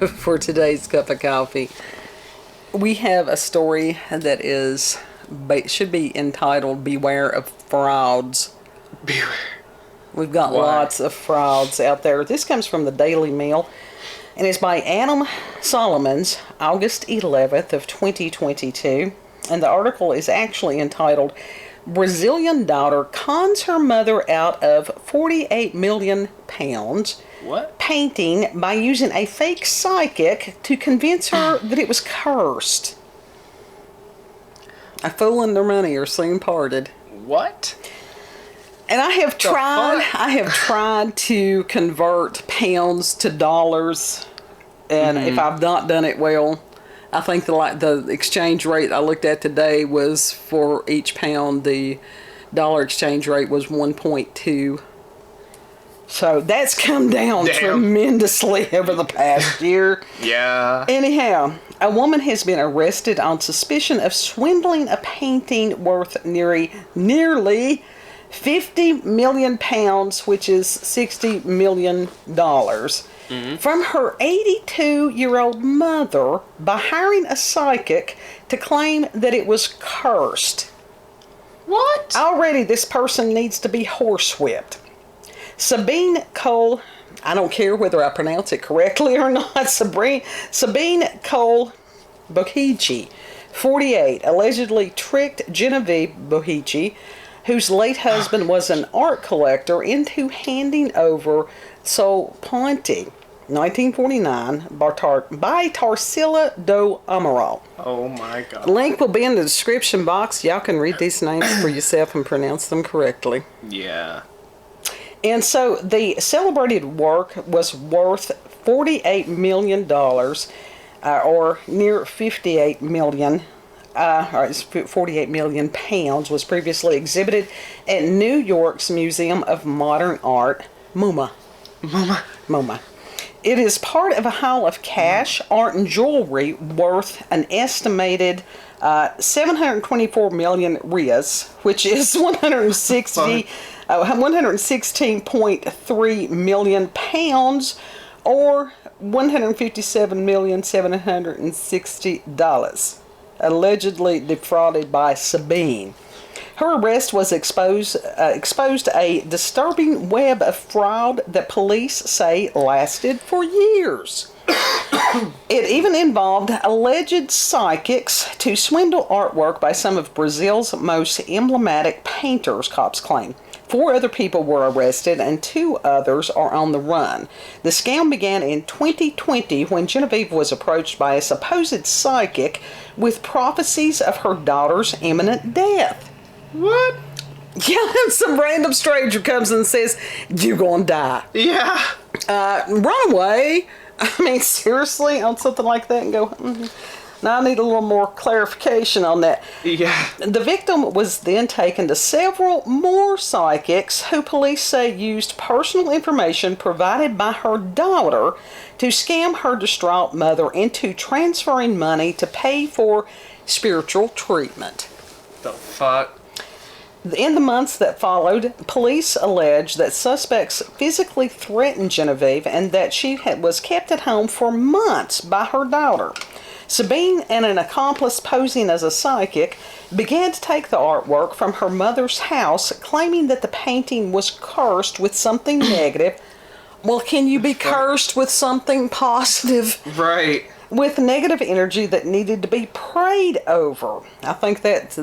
for today's cup of coffee. We have a story that should be entitled "Beware of Frauds." Beware. We've got lots of frauds out there. This comes from the Daily Mail, and it's by Adam Solomons, August 11th of 2022. And the article is actually entitled, "Brazilian Daughter Cons Her Mother Out of 48 Million Pounds Painting by Using a Fake Psychic to Convince Her that it was Cursed. A fool and their money are soon parted." What? And I have tried to convert pounds to dollars, and if I've not done it well, I think the exchange rate I looked at today was for each pound, the dollar exchange rate was 1.2. So that's come down tremendously over the past year. Yeah. Anyhow, a woman has been arrested on suspicion of swindling a painting worth nearly 50 million pounds, which is $60 million, from her 82-year-old mother by hiring a psychic to claim that it was cursed. What? Already this person needs to be horsewhipped. Sabine Cole, I don't care whether I pronounce it correctly or not, Sabine Cole Bohici, 48, allegedly tricked Genevieve Bohici, whose late husband was an art collector, into handing over Sol Ponte, 1949, by Tarsila do Amaral. Oh my God. Link will be in the description box. Y'all can read these names for yourself and pronounce them correctly. Yeah. And so the celebrated work was worth $48 million, or near 58 million. 48 million pounds, was previously exhibited at New York's Museum of Modern Art, MoMA. It is part of a haul of cash, art, and jewelry worth an estimated 724 million rias, which is 116.3 million pounds, or $157,760. Allegedly defrauded by Sabine. Her arrest was exposed a disturbing web of fraud that police say lasted for years. It even involved alleged psychics to swindle artwork by some of Brazil's most emblematic painters, cops claim. 4 other people were arrested and 2 others are on the run. The scam began in 2020 when Genevieve was approached by a supposed psychic with prophecies of her daughter's imminent death. What? Yeah, some random stranger comes and says, "You're gonna die." Yeah. Run away. I mean, seriously, on something like that, and go, Now I need a little more clarification on that. Yeah. The victim was then taken to several more psychics who police say used personal information provided by her daughter to scam her distraught mother into transferring money to pay for spiritual treatment. The fuck? In the months that followed, police alleged that suspects physically threatened Genevieve and that she was kept at home for months by her daughter. Sabine and an accomplice posing as a psychic began to take the artwork from her mother's house, claiming that the painting was cursed with something negative. Well, can you be cursed with something positive? Right. With negative energy that needed to be prayed over. I think that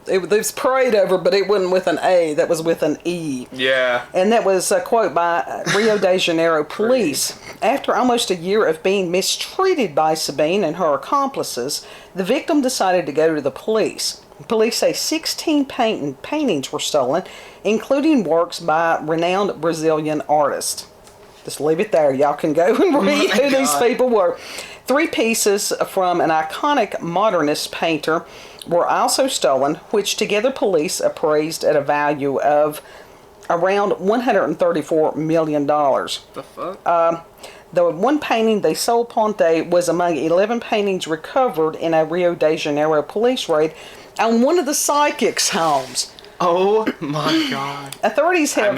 it was prayed over, but it wasn't with an A, that was with an E. Yeah. And that was a quote by Rio de Janeiro police. After almost a year of being mistreated by Sabine and her accomplices, the victim decided to go to the police. Police say 16 paintings were stolen, including works by renowned Brazilian artists. Just leave it there. Y'all can go and read who these people were. 3 pieces from an iconic modernist painter were also stolen, which together police appraised at a value of around $134 million. The fuck? The one painting they sold Ponte was among 11 paintings recovered in a Rio de Janeiro police raid on one of the psychics' homes. Oh my God. Authorities have...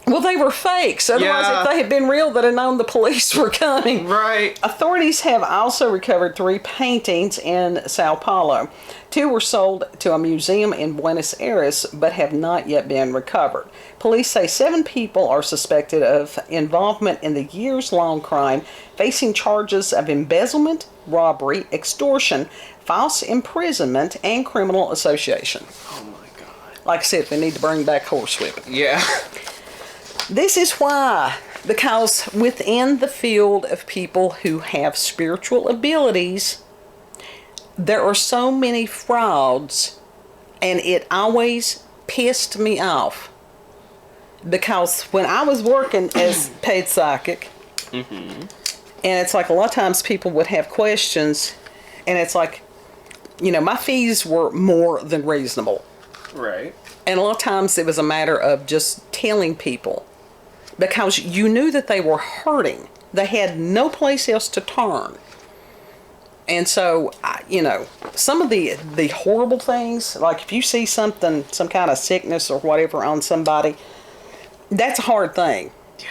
Well, they were fakes. Otherwise, Yeah. if they had been real, they'd have known the police were coming. Right. Authorities have also recovered 3 paintings in Sao Paulo. 2 were sold to a museum in Buenos Aires, but have not yet been recovered. Police say 7 people are suspected of involvement in the years-long crime, facing charges of embezzlement, robbery, extortion, false imprisonment, and criminal association. Oh my god. Like I said, they need to bring back horsewhipping. Yeah. This is why, because within the field of people who have spiritual abilities, there are so many frauds, and it always pissed me off. Because when I was working as paid psychic, and it's like a lot of times people would have questions, and it's like, you know, my fees were more than reasonable. Right. And a lot of times it was a matter of just telling people, because you knew that they were hurting. They had no place else to turn. And so, you know, some of the horrible things, like if you see something, some kind of sickness or whatever on somebody, that's a hard thing. Yeah.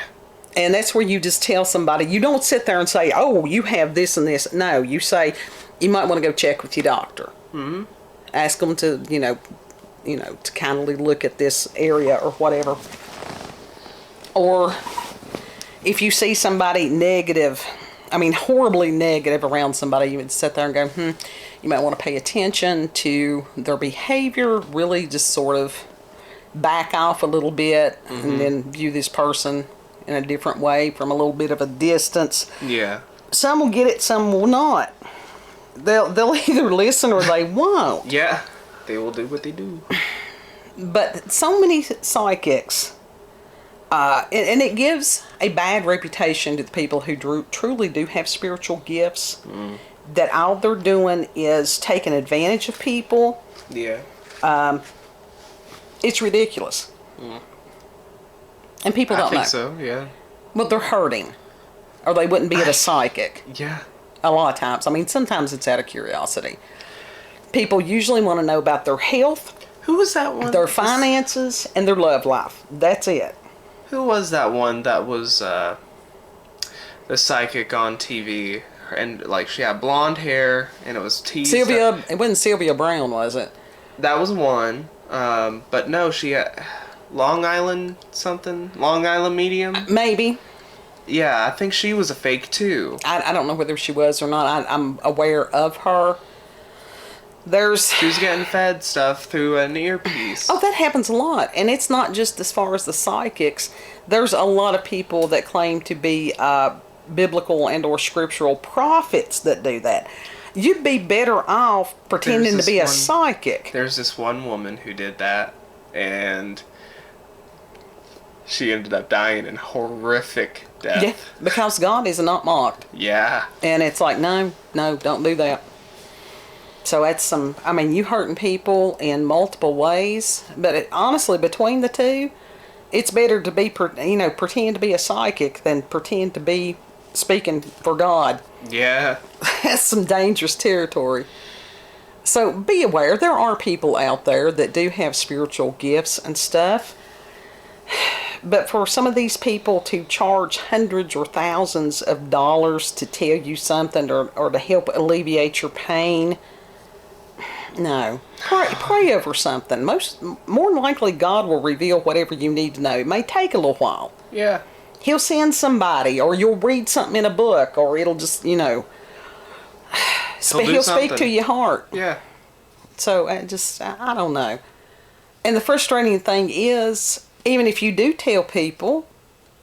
And that's where you just tell somebody, you don't sit there and say, oh, you have this and this. No, you say, you might want to go check with your doctor. Mm-hmm. Ask them to, you know, to kindly look at this area or whatever. Or if you see somebody negative, I mean horribly negative around somebody, you would sit there and go, you might want to pay attention to their behavior, really just sort of back off a little bit, and then view this person in a different way from a little bit of a distance. Yeah. Some will get it, some will not. They'll either listen or they won't. Yeah. They will do what they do. But so many psychics, and it gives a bad reputation to the people who truly do have spiritual gifts, that all they're doing is taking advantage of people. Yeah. It's ridiculous. And people don't know. I think so, yeah. Well, they're hurting, or they wouldn't be at a psychic. Yeah. A lot of times. I mean, sometimes it's out of curiosity. People usually want to know about their health, Who was that one? their finances, and their love life. That's it. Who was that one that was the psychic on TV? And like she had blonde hair, and it was teased. It wasn't Sylvia Brown, was it? That was one. But no, she had Long Island something. Long Island Medium. Maybe. Yeah, I think she was a fake too. I don't know whether she was or not. I'm aware of her. She was getting fed stuff through an earpiece. Oh, that happens a lot. And it's not just as far as the psychics. There's a lot of people that claim to be biblical and or scriptural prophets that do that. You'd be better off pretending to be a psychic. There's this one woman who did that, and she ended up dying in horrific death. Yeah, because God is not mocked. Yeah. And it's like, no, don't do that. So that's you hurting people in multiple ways. But honestly, between the two, it's better to be, pretend to be a psychic than pretend to be speaking for God. Yeah. That's some dangerous territory. So be aware, there are people out there that do have spiritual gifts and stuff. But for some of these people to charge hundreds or thousands of dollars to tell you something or to help alleviate your pain, no. Pray over something. More than likely, God will reveal whatever you need to know. It may take a little while. Yeah. He'll send somebody, or you'll read something in a book, or it'll just, he'll speak to your heart. Yeah. So I don't know. And the frustrating thing is, even if you do tell people,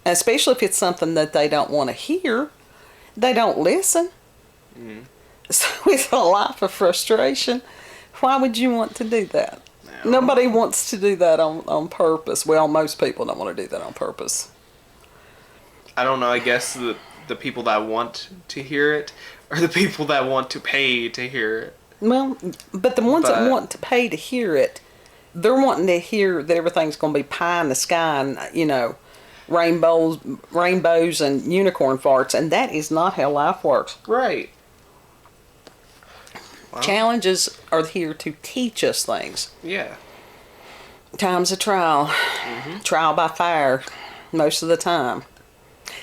especially if it's something that they don't want to hear, they don't listen. So it's a life of frustration. Why would you want to do that? Nobody wants to do that on purpose. Well, most people don't want to do that on purpose. I don't know, I guess the people that want to hear it are the people that want to pay to hear it. Well, but the ones that want to pay to hear it, they're wanting to hear that everything's going to be pie in the sky and, rainbows and unicorn farts, and that is not how life works. Right. Wow. Challenges are here to teach us things. Yeah. Times of trial. Trial by fire. most of the time.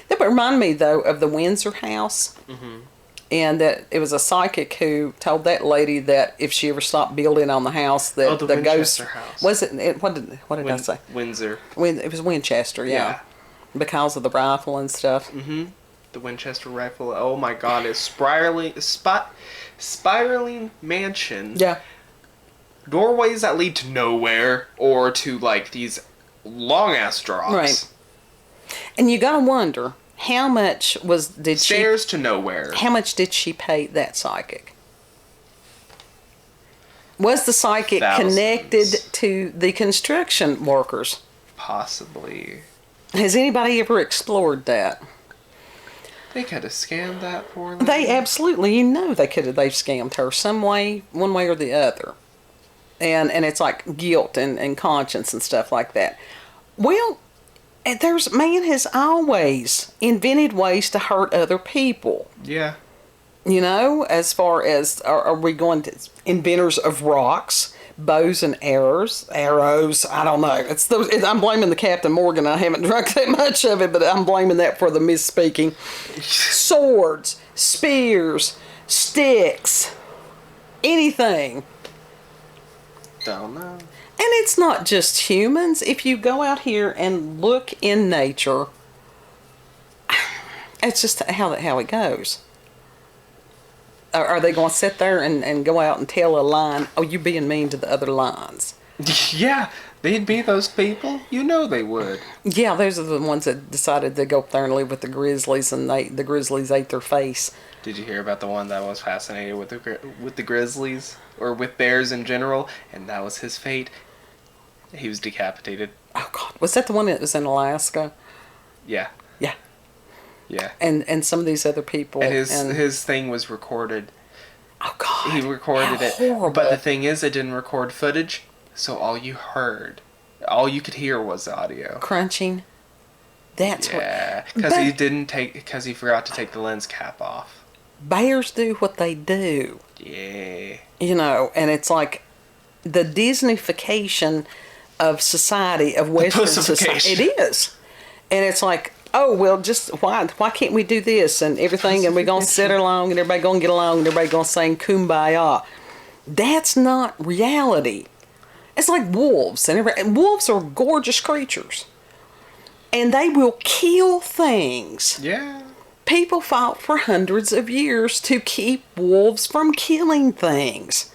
That would remind me, though, of the Windsor house. And that it was a psychic who told that lady that if she ever stopped building on the house, that the the Winchester ghost house. was it. What did I say? Windsor. It was Winchester, yeah, because of the rifle and stuff. The Winchester rifle. Oh my God! It's spiraling mansion. Yeah, Doorways that lead to nowhere or to like these long ass drops. right. And you gotta wonder how much Stairs to nowhere. How much did she pay that psychic? Was the psychic Thousands. connected to the construction workers? Possibly. Has anybody ever explored that? They could have scammed that for them. They absolutely, they've scammed her some way, one way or the other. And it's like guilt and conscience and stuff like that. Well, man has always invented ways to hurt other people. Yeah. As far as, are we going to inventors of rocks, bows and arrows, I don't know. I'm blaming the Captain Morgan. I haven't drunk that much of it, but I'm blaming that for the misspeaking. Swords, spears, sticks, anything. Don't know. And it's not just humans. If you go out here and look in nature, it's just how it goes. Are they going to sit there and go out and tell a line, oh, you're being mean to the other lines? Yeah, they'd be those people. They would. Yeah, those are the ones that decided to go up there and live with the grizzlies, and the grizzlies ate their face. Did you hear about the one that was fascinated with the grizzlies? Or with bears in general? And that was his fate. He was decapitated. Oh, God. Was that the one that was in Alaska? Yeah. Yeah. Yeah. And some of these other people. And his thing was recorded. Oh, God. He recorded it. Horrible. But the thing is, it didn't record footage. So all you could hear was the audio. Crunching. That's what. Yeah. Because he forgot to take the lens cap off. Bears do what they do. Yeah. And it's like the Disneyfication of society, of Western society. It is. And it's like, oh, well, just why can't we do this and everything, and we're going to sit along and everybody going to get along and everybody going to sing Kumbaya. That's not reality. It's like wolves. And wolves are gorgeous creatures. And they will kill things. Yeah. People fought for hundreds of years to keep wolves from killing things.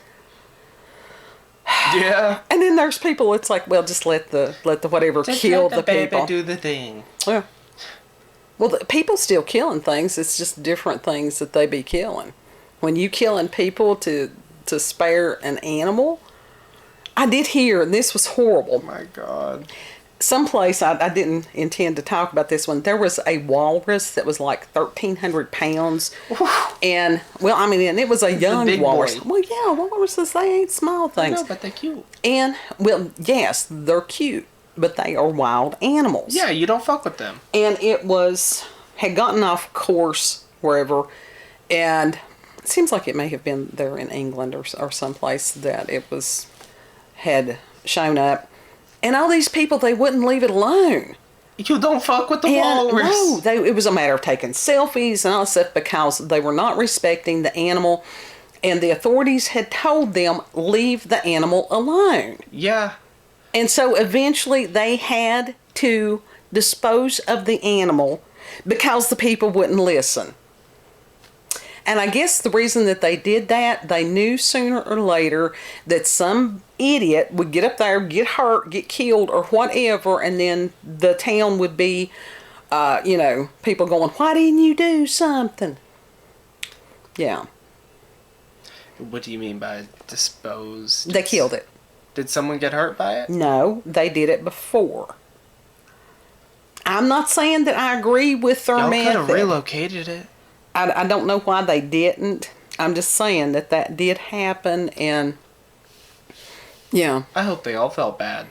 Yeah. And then there's people, it's like, well, just let the whatever just kill let the people. Baby do the thing. Yeah. Well, people still killing things. It's just different things that they be killing. When you killing people to spare an animal, I did hear, and this was horrible. Oh my God. Someplace, I didn't intend to talk about this one. There was a walrus that was like 1,300 pounds. And, well, and it was a young walrus. Boy. Well, yeah, walruses, they ain't small things. No, but they're cute. And, well, yes, they're cute, but they are wild animals. Yeah, you don't fuck with them. And it had gotten off course wherever, and it seems like it may have been there in England or someplace that it had shown up. And all these people, they wouldn't leave it alone. You don't fuck with the walrus. No, it was a matter of taking selfies and all that stuff because they were not respecting the animal. And the authorities had told them, leave the animal alone. Yeah. And so eventually they had to dispose of the animal because the people wouldn't listen. And I guess the reason that they did that, they knew sooner or later that some idiot would get up there, get hurt, get killed, or whatever, and then the town would be, people going, why didn't you do something? Yeah. What do you mean by dispose? They killed it. Did someone get hurt by it? No, they did it before. I'm not saying that I agree with their method. Y'all could have relocated it. I don't know why they didn't. I'm just saying that did happen, and yeah. I hope they all felt bad.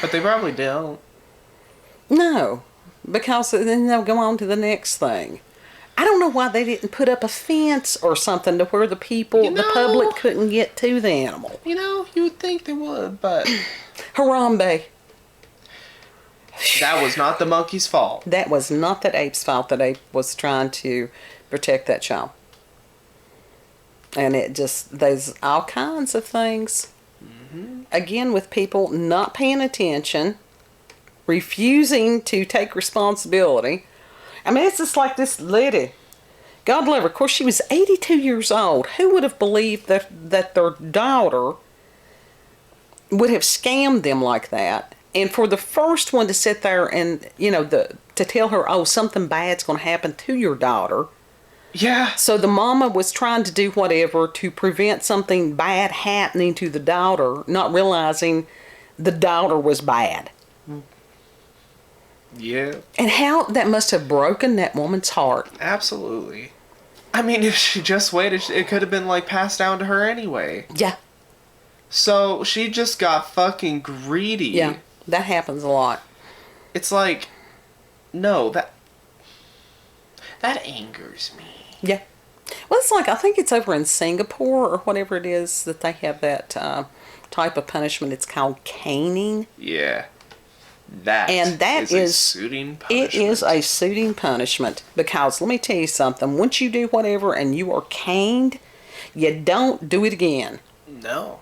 But they probably don't. No, because then they'll go on to the next thing. I don't know why they didn't put up a fence or something to where the the public couldn't get to the animal. You would think they would, but... Harambe. That was not the monkey's fault. That was not that ape's fault. That ape was trying to protect that child. And it just, there's all kinds of things. Again, with people not paying attention, refusing to take responsibility. I mean, it's just like this lady. God love her. Of course, she was 82 years old. Who would have believed that their daughter would have scammed them like that? And for the first one to sit there and, to tell her, oh, something bad's going to happen to your daughter. Yeah. So the mama was trying to do whatever to prevent something bad happening to the daughter, not realizing the daughter was bad. Yeah. And how that must have broken that woman's heart. Absolutely. I mean, if she just waited, it could have been, passed down to her anyway. Yeah. So, she just got fucking greedy. Yeah, that happens a lot. It's like, no, that angers me. Yeah. Well, it's like, I think it's over in Singapore or whatever it is that they have that type of punishment. It's called caning. Yeah. That is a suiting punishment. It is a suiting punishment. Because, let me tell you something. Once you do whatever and you are caned, you don't do it again. No.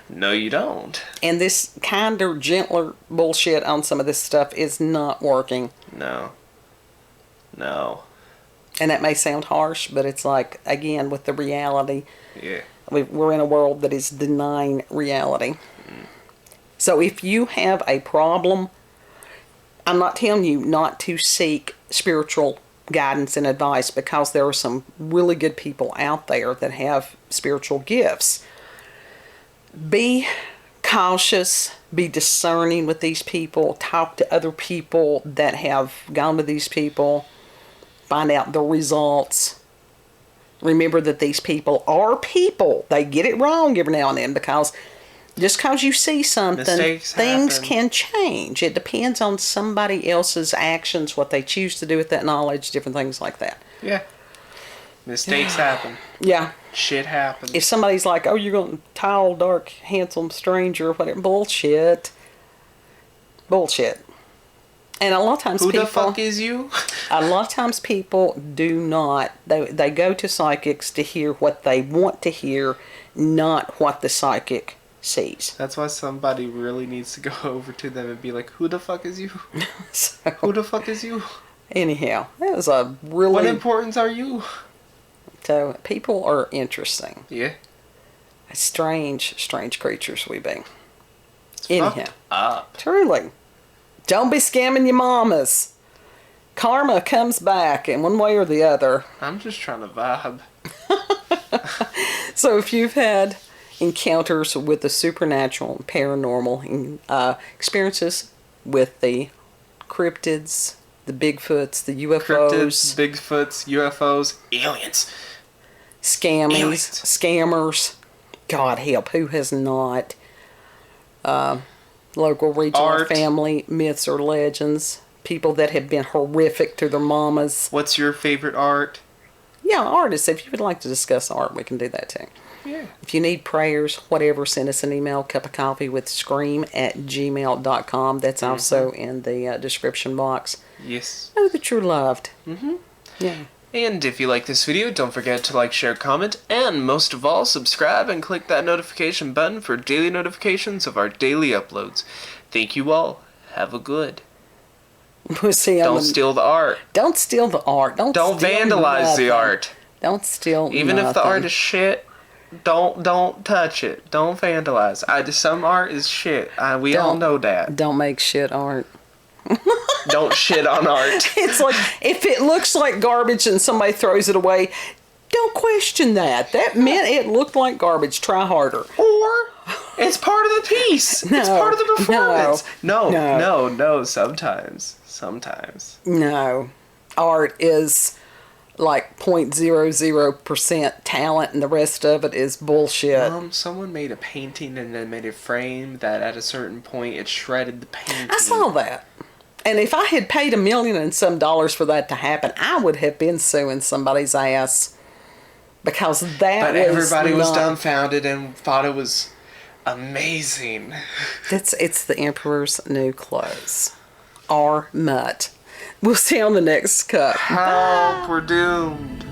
No, you don't. And this kinder, gentler bullshit on some of this stuff is not working. No. And that may sound harsh, but it's like, again, with the reality. Yeah. We're in a world that is denying reality. So if you have a problem, I'm not telling you not to seek spiritual guidance and advice, because there are some really good people out there that have spiritual gifts. Be cautious, be discerning with these people, talk to other people that have gone to these people, find out the results. Remember that these people are people. They get it wrong every now and then, because just because you see something, Mistakes things happen. can change. It depends on somebody else's actions, what they choose to do with that knowledge, different things like that. Yeah. Mistakes happen. Yeah. Shit happens. If somebody's like, oh, you're going to tall, dark, handsome stranger or whatever, bullshit. Bullshit. And a lot of times Who people... the fuck is you? A lot of times people do not... They go to psychics to hear what they want to hear, not what the psychic sees. That's why somebody really needs to go over to them and be like, who the fuck is you? So, Who the fuck is you? anyhow, that was a really... What importance are you? So, people are interesting. Yeah. Strange creatures we be. It's Anyhow. fucked up. Truly. Don't be scamming your mamas. Karma comes back in one way or the other. I'm just trying to vibe. So if you've had encounters with the supernatural and paranormal, experiences with the cryptids, the Bigfoots, the UFOs, Cryptids, Bigfoots, UFOs, aliens. Scammers, God help, who has not? Local, regional, Art. family, myths or legends, people that have been horrific to their mamas. What's your favorite art? Yeah, artists, if you would like to discuss art, we can do that too. Yeah. If you need prayers, whatever, send us an email, cupofcoffeewithscream@gmail.com. That's also in the description box. Yes. Know that you're loved. Mm-hmm. Yeah. And if you like this video, don't forget to like, share, comment, and most of all, subscribe and click that notification button for daily notifications of our daily uploads. Thank you all. Have a good. We'll see. Don't steal the art. Don't steal the art. Don't steal vandalize nothing. the art. Don't steal Even if the art is shit, don't touch it. Don't vandalize. Some art is shit. We all know that. Don't make shit art. Don't shit on art. It's like, if it looks like garbage and somebody throws it away, don't question that. That meant it looked like garbage. Try harder. Or it's part of the piece. It's part of the performance. No. Sometimes. No. Art is like 0.00% talent and the rest of it is bullshit. Someone made a painting and then made a frame that at a certain point it shredded the painting. I saw that. And if I had paid $1 million and some for that to happen, I would have been suing somebody's ass. Because that But everybody was dumbfounded and thought it was amazing. It's the Emperor's new clothes. Our mutt. We'll see you on the next cup. Help, we're doomed.